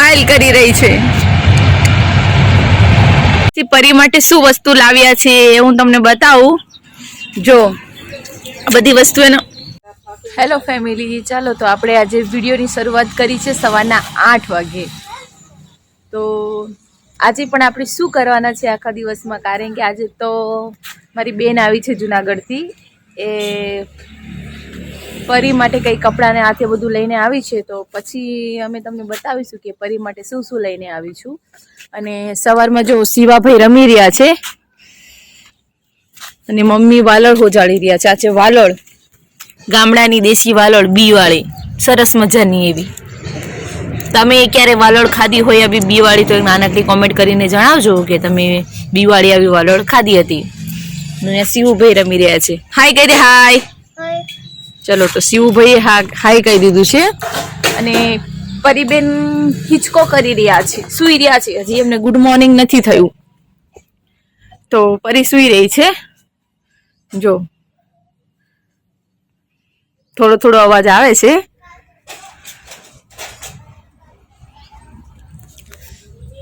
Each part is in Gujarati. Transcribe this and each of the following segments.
સ્માઈલ કરી રહી છે. પરી માટે શું વસ્તુ લાવ્યા છે એ હું તમને બતાવું. જો આ બધી વસ્તુ એનો. હેલો ફેમિલી, ચાલો તો આપણે આજે વિડીયોની શરૂઆત કરી છે સવારના 8 વાગે. તો આજે પણ આપણે શું કરવાના છે આખા દિવસમાં, કારણ કે આજે તો મારી બેન આવી છે જુનાગઢથી. એ પરી માટે કંઈ કપડાને હાથે બધું લઈને આવી છે. તો પછી અમે તમને બતાવીશું કે પરી માટે શું શું લઈને આવી છું. અને સવારમાં જો શિવાભાઈ રમી રહ્યા છે અને મમ્મી વાલળ હોજાડી રહ્યા છે. આ છે વાલળ, ગામડાની દેશી વાલળ, બી વાળી, સરસ મજાની એવી. તમે ક્યારે વાલળ ખાધી હોય આવી બી વાળી તો નાનકડી કોમેન્ટ કરીને જણાવજો કે તમે બી વાળી આવી વાલળ ખાધી હતી. અને શિવભાઈ રમી રહ્યા છે. હાય કહી દે, હાય. ચલો તો શિવભાઈએ હાય કહી દીધું છે. અને પરીબેન હિંચકો કરી રહ્યા છે, સૂઈ રહ્યા છે. હજી એમને ગુડ મોર્નિંગ નથી થયું તો પરી સૂઈ રહી છે. જો થોડો થોડો અવાજ આવે છે.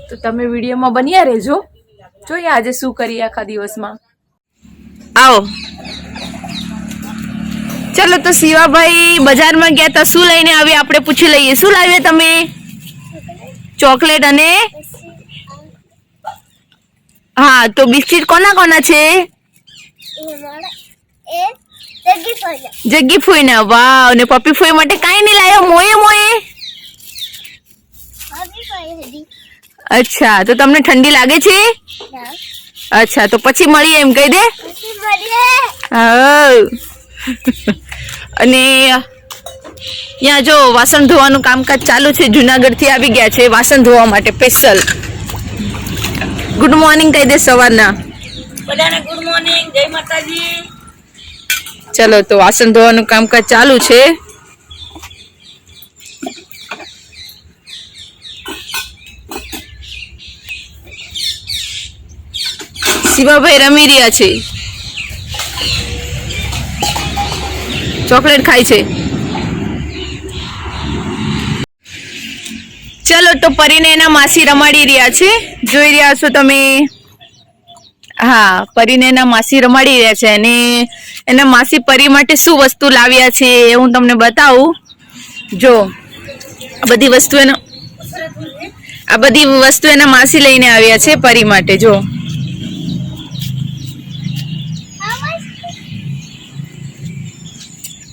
તો તમે વિડીયોમાં બન્યા રહેજો. જોઈએ આજે શું કરીએ આખા દિવસમાં. આવો ચલો તો શિવાભાઈ બજારમાં ગયા હતા, શું લઈને આવ્યા આપણે પૂછી લઈએ. શું લાવ્યા તમે? ચોકલેટ અને હા, તો બિસ્કિટ કોના કોના છે? જગ્ગી ફોઈના. વાવ. અને પપ્પી ફોઈ માટે કાઈ નહીં લાવ્યો? મોએ મોએ. અચ્છા, તો તમને ઠંડી લાગે છે? અચ્છા, તો પછી મળીએ એમ કહી દે. હા. અને અહીંયા જો વાસણ ધોવાનું કામકાજ ચાલુ છે. જુનાગઢ થી આવી ગયા છે વાસણ ધોવા માટે સ્પેશિયલ. ગુડ મોર્નિંગ કહી દે સવારના બધાને. ગુડ મોર્નિંગ, જય માતાજી. ચલો તો વાસણ ધોવાનું કામકાજ ચાલુ છે. શિવાભાઈ રમી રહ્યા છે, ચોકલેટ ખાય છે. ચલો તો પરીને એના માસી રમાડી રહ્યા છે. જોઈ રહ્યા છો તમે. હા, પરીને એના માસી રમાડી રહ્યા છે. અને એના માસી પરી માટે શું વસ્તુ લાવ્યા છે એ હું તમને બતાવું. જો આ બધી વસ્તુ એના માસી લઈને આવ્યા છે પરી માટે. જો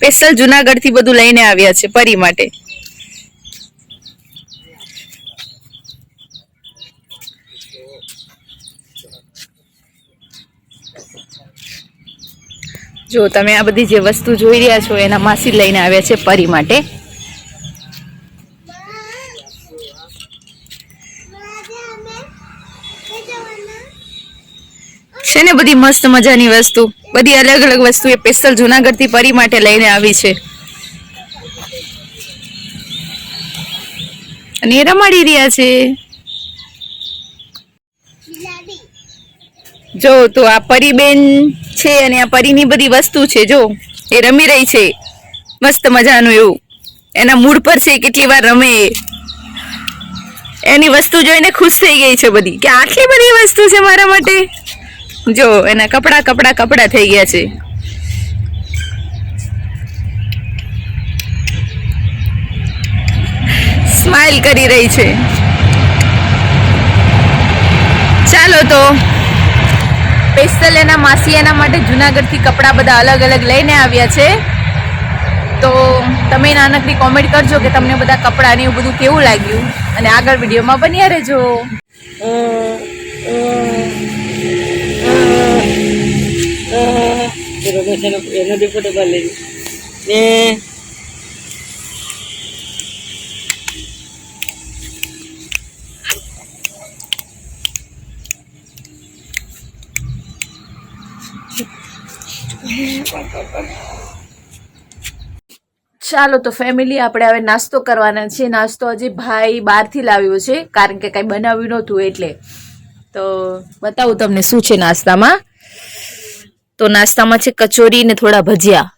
સ્પેશિયલ જુનાગઢ થી બધું લઈને આવ્યા છે પરી માટે. જો તમે આ બધી જે વસ્તુ જોઈ રહ્યા છો એના માસી લઈને આવ્યા છે પરી માટે. છે ને બધી મસ્ત મજાની વસ્તુ, બધી અલગ અલગ વસ્તુ એ સ્પેશિયલ જુનાગઢ થી પરી માટે લઈને આવી છે. અને એ રમાડી રહ્યા છે. જો તો આ પરીબેન છે અને આ પરીની બધી વસ્તુ છે. જો એ રમી રહી છે મસ્ત મજાનું એવું. એના મૂડ પર છે, કેટલી વાર રમે. એની વસ્તુ જોઈને ખુશ થઈ ગઈ છે બધી, કે આટલી બધી વસ્તુ છે મારા માટે. જો એના કપડા થઈ ગયા છે. સ્માઈલ કરી રહી છે. ચાલો તો સ્પેશિયલ એના માસી એના માટે જુનાગઢ થી કપડા બધા અલગ અલગ લઈને આવ્યા છે. તો તમે નાનકડી કોમેન્ટ કરજો કે તમને બધા કપડા ને એવું બધું કેવું લાગ્યું. અને આગળ વિડીયોમાં બન્યા રહેજો. ચાલો તો ફેમિલી, આપણે હવે નાસ્તો કરવાના છે. નાસ્તો હજી ભાઈ બહારથી લાવ્યો છે, કારણ કે કઈ બનાવ્યું નહોતું એટલે. તો બતાવું તમને શું છે નાસ્તામાં. તો નાસ્તામાં છે કચોરી ને થોડા ભજીયા.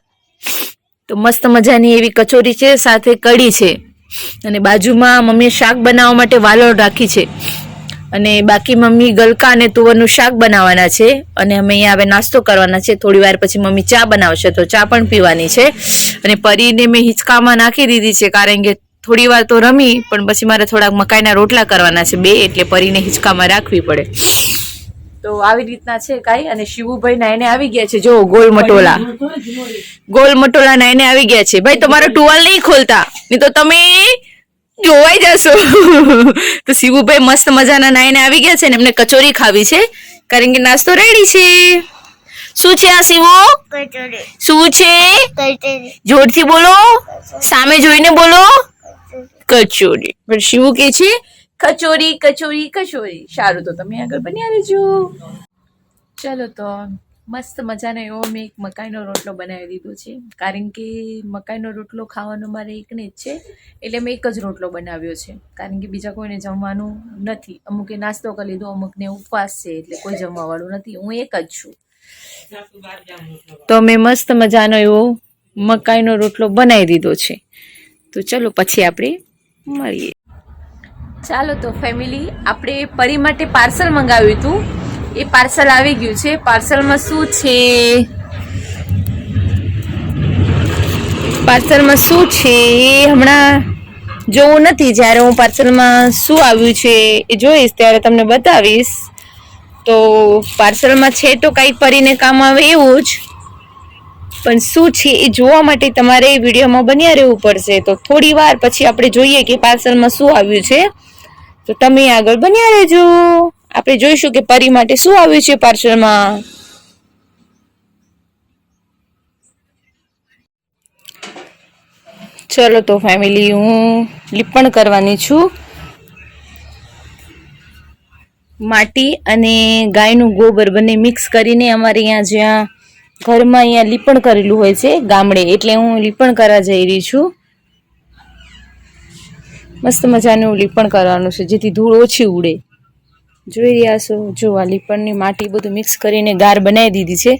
તો મસ્ત મજાની એવી કચોરી છે, સાથે કઢી છે. અને બાજુમાં મમ્મીએ શાક બનાવવા માટે વાલોળ રાખી છે અને બાકી મમ્મી ગલકા અને તુવરનું શાક બનાવવાના છે અને અમે અહીંયા હવે નાસ્તો કરવાના છે. થોડી વાર પછી મમ્મી ચા બનાવશે તો ચા પણ પીવાની છે. અને પરીને મેં હિંચકામાં નાખી દીધી છે કારણ કે થોડી વાર તો રમી પણ પછી મારે થોડાક મકાઈના રોટલા કરવાના છે 2 એટલે પરીને હિંચકામાં રાખવી પડે. તો આવી રીતના છે કાંઈ. અને શિવુભાઈ નાઈને આવી ગયા છે. જો ગોલ મટોલા નાઈને આવી ગયા છે. ભાઈ તમારો ટુવાલ નહીં ખોલતા નહીં તો તમે જોવાઈ જશો. તો શિવુભાઈ મસ્ત મજાના નાઈને આવી ગયા છે ને એમને કચોરી ખાવી છે કારણ કે નાસ્તો રેડી છે. શું છે આ શિવો? શું છે? જોરથી બોલો, સામે જોઈને બોલો. કચોરી. પણ શિવું કે છે કચોરી કચોરી કચોરી. સારું તો તમે આગળ બન્યા રહેજો. ચલો તો મસ્ત મજાનો એવો મેં એક મકાઈનો રોટલો બનાવી દીધો છે કારણ કે મકાઈનો રોટલો ખાવાનો મારે એકને જ છે એટલે મેં એક જ રોટલો બનાવ્યો છે કારણ કે બીજા કોઈને જમવાનું નથી. અમુકે નાસ્તો કરી લીધો, અમુકને ઉપવાસ છે એટલે કોઈ જમવાવાળું નથી. હું એક જ છું. તો મેં મસ્ત મજાનો એવો મકાઈનો રોટલો બનાવી દીધો છે. તો ચલો પછી આપણે મળીએ. ચાલો તો ફેમિલી, આપણે પરી માટે પાર્સલ મંગાવ્યું હતું. એ પાર્સલ આવી ગયું છે. પાર્સલમાં શું છે? પાર્સલમાં શું છે હમણાં જોવું નથી. જ્યારે હું પાર્સલમાં શું આવ્યું છે એ જોઈશ ત્યારે તમને બતાવીશ. તો પાર્સલમાં છે તો કંઈક પરીને કામ આવે એવું જ, પણ શું છે એ જોવા માટે તમારે વિડીયોમાં બન્યા રહેવું પડશે. તો થોડી વાર પછી આપણે જોઈએ કે પાર્સલમાં શું આવ્યું છે. તો તમે આગળ બન્યા રહેજો. આપણે જોઈશું કે પરી માટે શું આવ્યું છે પાર્સલમાં. ચલો તો ફેમિલી, હું લીપણ કરવાની છું. માટી અને ગાયનું ગોબર બંને મિક્સ કરીને અમારે અહીંયા જ્યાં ઘરમાં અહીંયા લીપણ કરેલું હોય છે ગામડે, એટલે હું લીપણ કરવા જઈ રહી છું. મસ્ત મજાનું લીપણ કરવાનું છે જેથી ધૂળ ઓછી ઉડે. જોઈ રહ્યા છો, જો આ લીપણની માટી બધું મિક્સ કરીને ગાર બનાવી દીધી છે.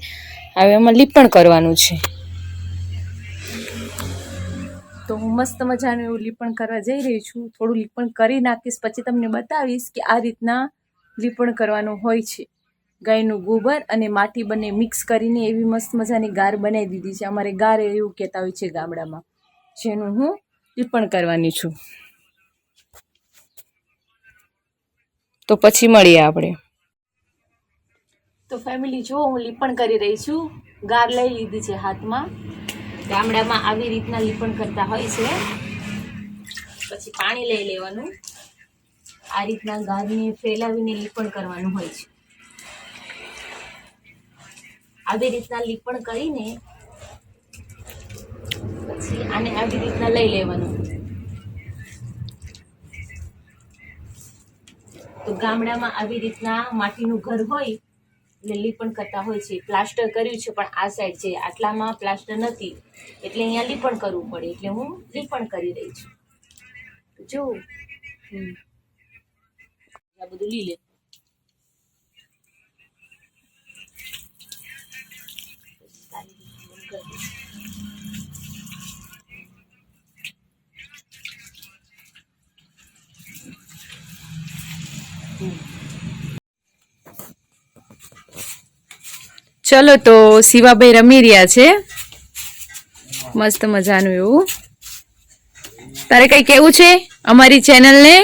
હવે એમાં લીપણ કરવાનું છે. તો હું મસ્ત મજાનું એવું લીપણ કરવા જઈ રહી છું. થોડું લીપણ કરી નાખીશ પછી તમને બતાવીશ કે આ રીતના લીપણ કરવાનું હોય છે. ગાયનું ગોબર અને માટી બંને મિક્સ કરીને એવી મસ્ત મજાની ગાર બનાવી દીધી છે. અમારે ગાર એવું કહેતા હોય છે ગામડામાં, જેનું હું લીપણ કરવાની છું. તો પછી મળીએ આપણે. તો ફેમિલી જો હું લીપણ કરી રહી છું. ગાર લઈ લીધી છે હાથમાં. ગામડામાં આવી રીતના લીપણ કરતા હોય છે. પછી પાણી લઈ લેવાનું. આ રીતના ગારને ફેલાવીને લીપણ કરવાનું હોય છે. આવી રીતના લીપણ કરીને પછી આને આવી રીતના લઈ લેવાનું. તો ગામડામાં આવી રીતના માટીનું ઘર હોય એટલે લીપણ કરતા હોય છે. પ્લાસ્ટર કર્યું છે પણ આ સાઈડ છે, આટલામાં પ્લાસ્ટર નથી એટલે અહીંયા લીપણ કરવું પડે, એટલે હું લીપણ કરી રહી છું. જો આ બધું લઈ લે. ચલો તો શિવાભાઈ રમી રહ્યા છે મસ્ત મજાનું એવું. તારે કઈ કેવું છે અમારી ચેનલને?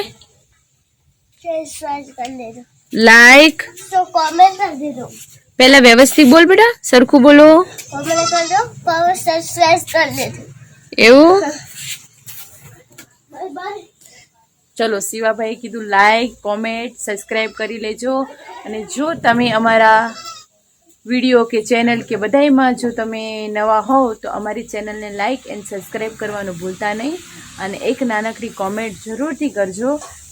લાઈક તો કોમેન્ટ કરી દેજો. પહેલા વ્યવસ્થિત બોલ બેટા, સરખું બોલો. કોમેન્ટ કરજો, સબસ્ક્રાઇબ કરી દેજો. એવું? Bye bye. ચલો શિવાભાઈ કીધું લાઈક, કોમેન્ટ, સબસ્ક્રાઇબ કરી લેજો. અને જો તમે અમારા વિડીયો કે ચેનલ કે બધાયમાં જો તમે નવા હોવ તો અમારી ચેનલને લાઈક એન્ડ સબસ્ક્રાઈબ કરવાનું ભૂલતા નહીં. અને એક નાનકડી કોમેન્ટ જરૂરથી કરજો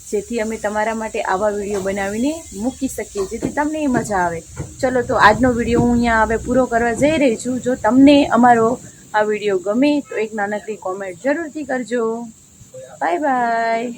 જેથી અમે તમારા માટે આવા વિડીયો બનાવીને મૂકી શકીએ, જેથી તમને એ મજા આવે. ચલો તો આજનો વિડીયો હું અહીંયા હવે પૂરો કરવા જઈ રહી છું. જો તમને અમારો આ વિડીયો ગમે તો એક નાનકડી કોમેન્ટ જરૂરથી કરજો. Bye bye.